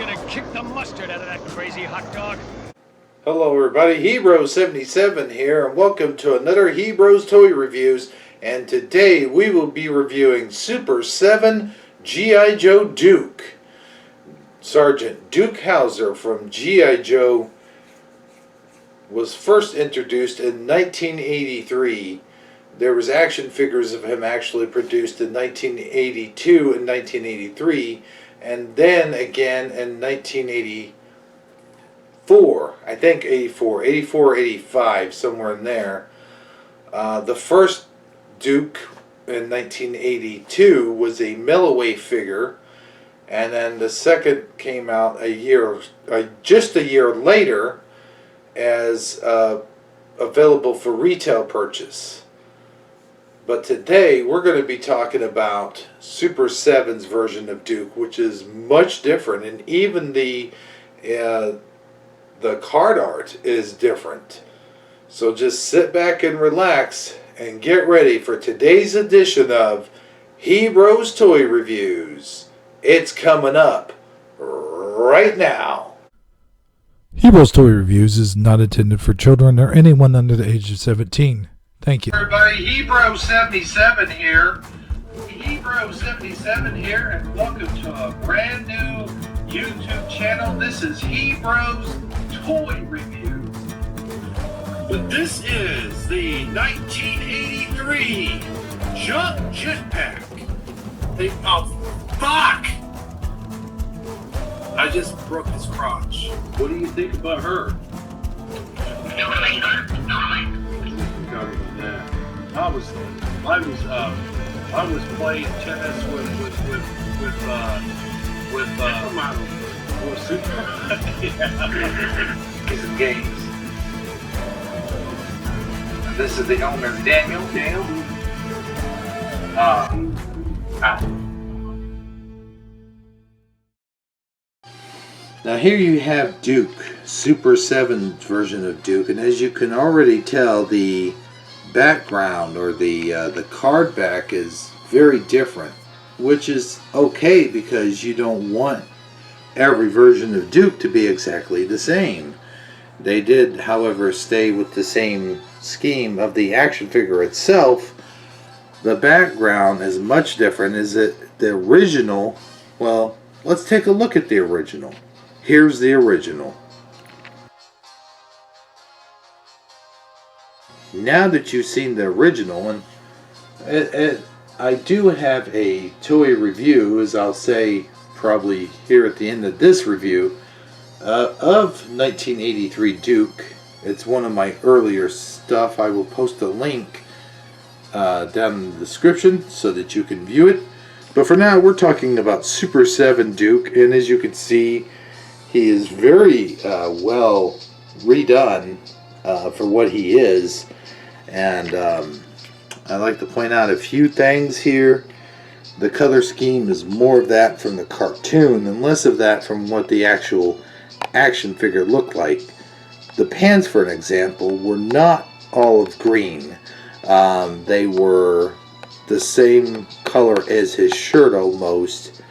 gonna kick the mustard out of that crazy hot dog. Hello everybody, Hebro77 here, and welcome to another Hebro's Toy Reviews. And today we will be reviewing Super 7 G.I. Joe Duke. Sergeant Duke Hauser from G.I. Joe was first introduced in 1983. There was action figures of him actually produced in 1982 and 1983, and then again in 1984, I think 84, 85, somewhere in there. The first Duke in 1982 was a Milloway figure, and then the second came out just a year later as available for retail purchase. But today we're going to be talking about Super 7's version of Duke, which is much different, and even the card art is different. So just sit back and relax and get ready for today's edition of Hebro's Toy Reviews. It's coming up right now. Hebro's Toy Reviews is not intended for children or anyone under the age of 17. Thank you. Everybody, Hebro77 here. Hebro77 here, and welcome to a brand new YouTube channel. This is Hebro's Toy Reviews. But this is the 1983 Junk Jetpack. Oh, fuck! I just broke his crotch. What do you think about her? I was playing tennis with Super. This is games. This is the owner, Daniel. Now here you have Duke, Super 7 version of Duke, and as you can already tell, the background or the card back is very different, which is okay because you don't want every version of Duke to be exactly the same. They did, however, stay with the same scheme of the action figure itself. The background is much different. Is it the original? Well, let's take a look at the original. Here's the original. Now that you've seen the original, and I do have a toy review, as I'll say probably here at the end of this review, of 1983 Duke. It's one of my earlier stuff. I will post a link down in the description so that you can view it. But for now, we're talking about Super 7 Duke, and as you can see, he is very well redone for what he is. And I'd like to point out a few things here. The color scheme is more of that from the cartoon and less of that from what the actual action figure looked like. The pants, for an example, were not olive green. They were the same color as his shirt almost.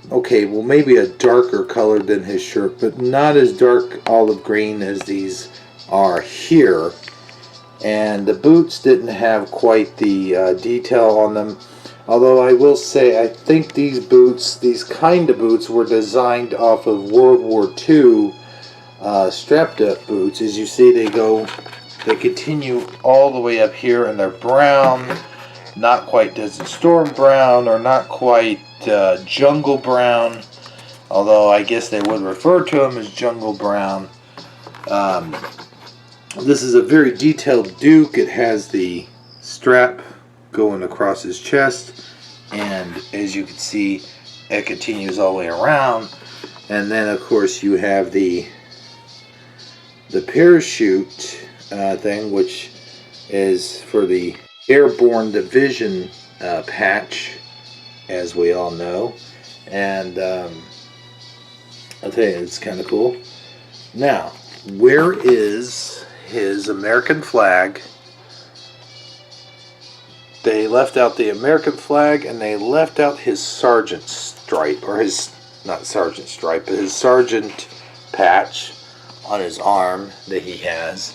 Okay, well, maybe a darker color than his shirt, but not as dark olive green as these are here. And the boots didn't have quite the detail on them, although I will say I think these boots, these kind of boots, were designed off of World War II strapped up boots. As you see, they continue all the way up here, and they're brown, not quite Desert Storm brown, or not quite jungle brown, although I guess they would refer to them as jungle brown. This is a very detailed Duke. It has the strap going across his chest, and as you can see, it continues all the way around. And then of course you have the parachute thing, which is for the Airborne Division patch, as we all know. And I'll tell you, it's kind of cool. Now, where is his American flag? They left out the American flag, and they left out his sergeant stripe, or his not sergeant stripe, but his sergeant patch on his arm that he has.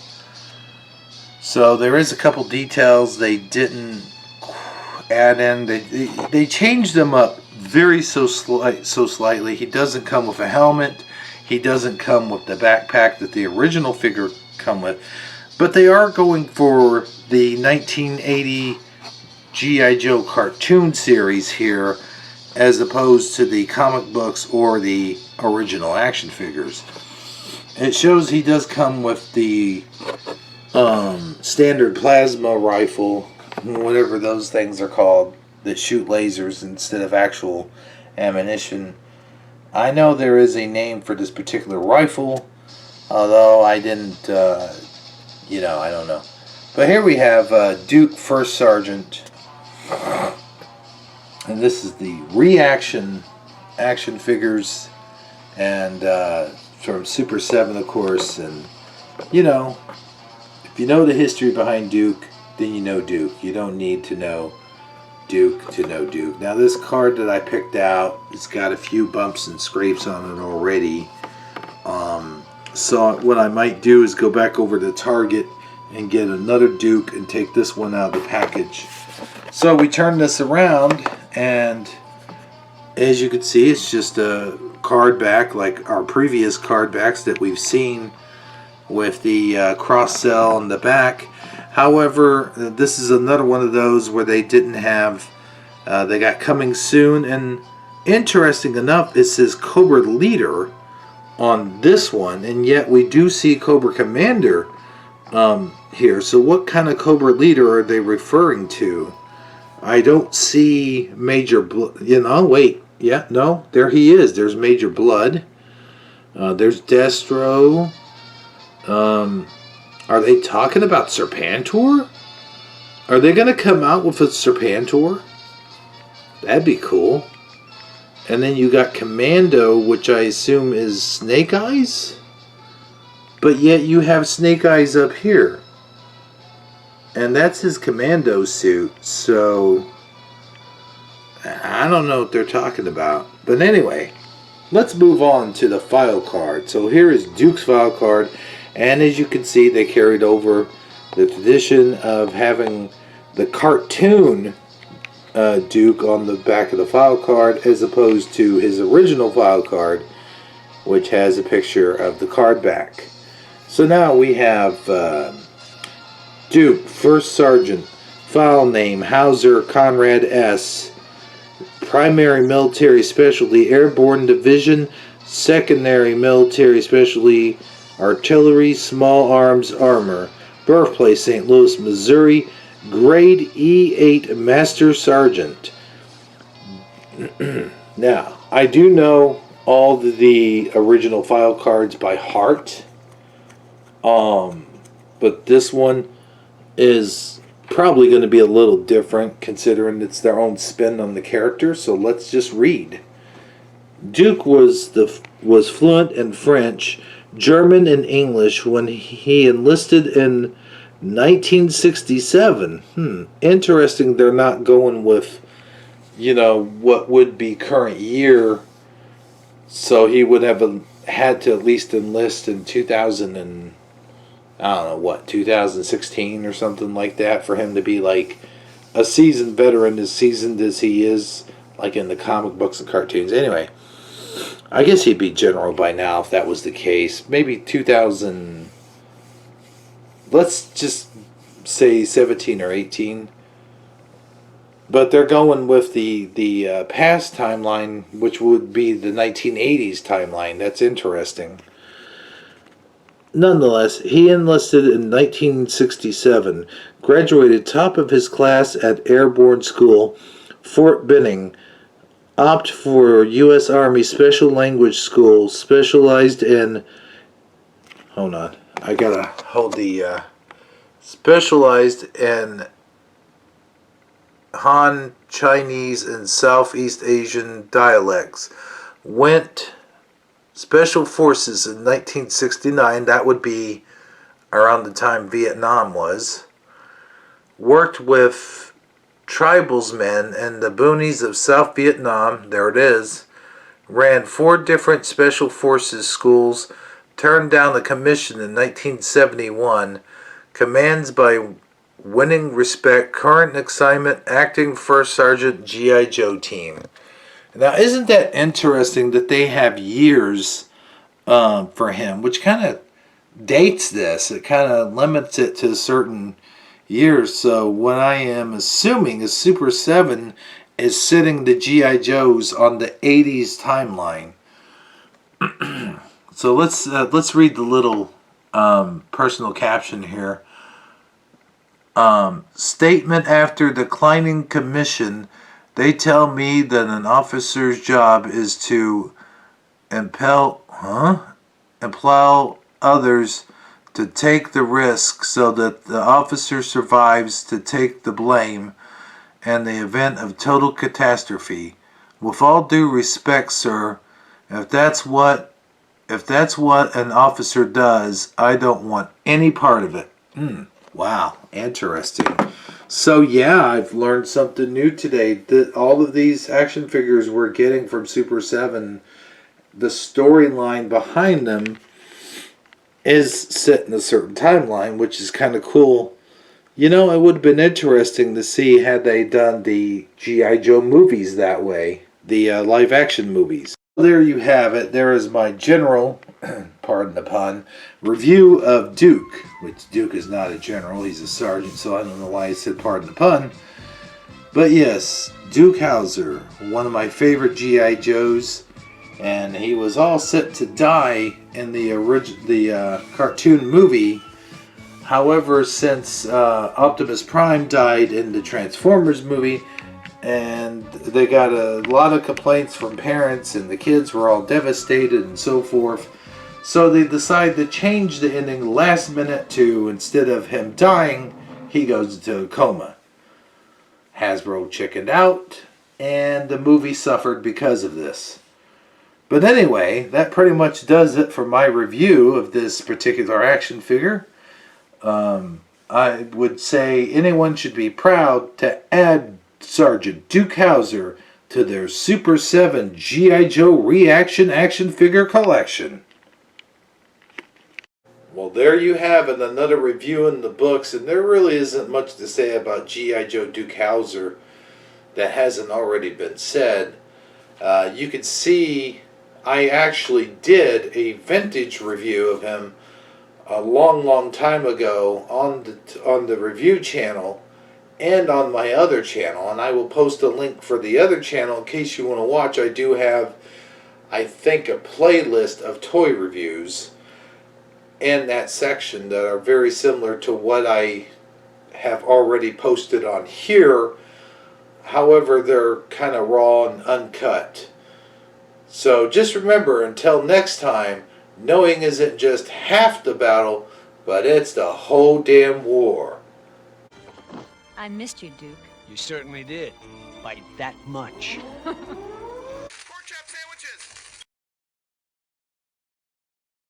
So there is a couple details they didn't add in. They changed them up so slightly. He doesn't come with a helmet. He doesn't come with the backpack that the original figure come with. But they are going for the 1980 G.I. Joe cartoon series here, as opposed to the comic books or the original action figures. It shows he does come with the standard plasma rifle, whatever those things are called, that shoot lasers instead of actual ammunition. I know there is a name for this particular rifle, although I didn't, I don't know. But here we have Duke First Sergeant, and this is the reaction action figures, and from Super 7, of course. And if you know the history behind Duke, then you know Duke. You don't need to know Duke to know Duke. Now this card that I picked out, it's got a few bumps and scrapes on it already. So what I might do is go back over to Target and get another Duke and take this one out of the package. So we turn this around, and as you can see, it's just a card back like our previous card backs that we've seen, with the cross cell on the back. However, this is another one of those where they didn't have, they got coming soon, and interesting enough, it says Cobra Leader on this one, and yet we do see Cobra Commander here. So what kind of Cobra Leader are they referring to? I don't see Major Blood. Wait. Yeah, no, there he is. There's Major Blood. There's Destro. Are they talking about Serpentor? Are they going to come out with a Serpentor? That'd be cool. And then you got Commando, which I assume is Snake Eyes? But yet you have Snake Eyes up here. And that's his Commando suit, so I don't know what they're talking about. But anyway, let's move on to the file card. So here is Duke's file card, and as you can see, they carried over the tradition of having the cartoon Duke on the back of the file card, as opposed to his original file card, which has a picture of the card back. So now we have Duke, First Sergeant, file name Hauser Conrad S. Primary military specialty Airborne Division, secondary military specialty Artillery, Small Arms Armor. Birthplace St. Louis, Missouri. Grade E8 Master Sergeant. Now, I do know all the original file cards by heart. But this one is probably going to be a little different, considering it's their own spin on the character. So let's just read. Duke was fluent in French, German, and English when he enlisted in 1967. Interesting they're not going with, what would be current year. So he would have had to at least enlist in 2016 or something like that, for him to be like a seasoned veteran, as seasoned as he is, like in the comic books and cartoons. Anyway, I guess he'd be general by now if that was the case. Maybe 2000, let's just say 17 or 18. But they're going with the past timeline, which would be the 1980s timeline. That's interesting. Nonetheless, he enlisted in 1967, graduated top of his class at Airborne School, Fort Benning, opted for U.S. Army Special Language School, specialized in, specialized in Han, Chinese, and Southeast Asian dialects. Went Special Forces in 1969, that would be around the time Vietnam was. Worked with tribesmen in the boonies of South Vietnam, there it is. ran 4 different Special Forces schools, turned down a commission in 1971, commands by winning respect, current assignment, acting first sergeant, G.I. Joe team. Now, isn't that interesting that they have years for him, which kind of dates this. It kind of limits it to certain years. So what I am assuming is Super 7 is sitting the G.I. Joes on the 80s timeline. So let's read the little personal caption here. Statement after declining commission, they tell me that an officer's job is to impel others to take the risk so that the officer survives to take the blame in the event of total catastrophe. With all due respect, sir, if that's what an officer does, I don't want any part of it. Wow, interesting. So yeah, I've learned something new today. That all of these action figures we're getting from Super 7, the storyline behind them is set in a certain timeline, which is kind of cool. You know, it would have been interesting to see had they done the G.I. Joe movies that way, the live action movies. There you have it. There is my general, pardon the pun, review of Duke, which Duke is not a general, he's a sergeant, so I don't know why I said pardon the pun. But yes, Duke Hauser, one of my favorite G.I. Joes, and he was all set to die in the cartoon movie. However, since Optimus Prime died in the Transformers movie, and they got a lot of complaints from parents, and the kids were all devastated and so forth, so they decided to change the ending last minute to, instead of him dying, he goes into a coma. Hasbro chickened out, and the movie suffered because of this. But anyway, that pretty much does it for my review of this particular action figure. I would say anyone should be proud to add Sergeant Duke Hauser to their Super 7 G.I. Joe Reaction action figure collection. Well, there you have it, another review in the books, and there really isn't much to say about G.I. Joe Duke Hauser that hasn't already been said. You can see I actually did a vintage review of him a long time ago on the review channel and on my other channel, and I will post a link for the other channel in case you want to watch. I do have, I think, a playlist of toy reviews in that section that are very similar to what I have already posted on here. However, they're kind of raw and uncut. So just remember, until next time, knowing isn't just half the battle, but it's the whole damn war. I missed you, Duke. You certainly did. By that much.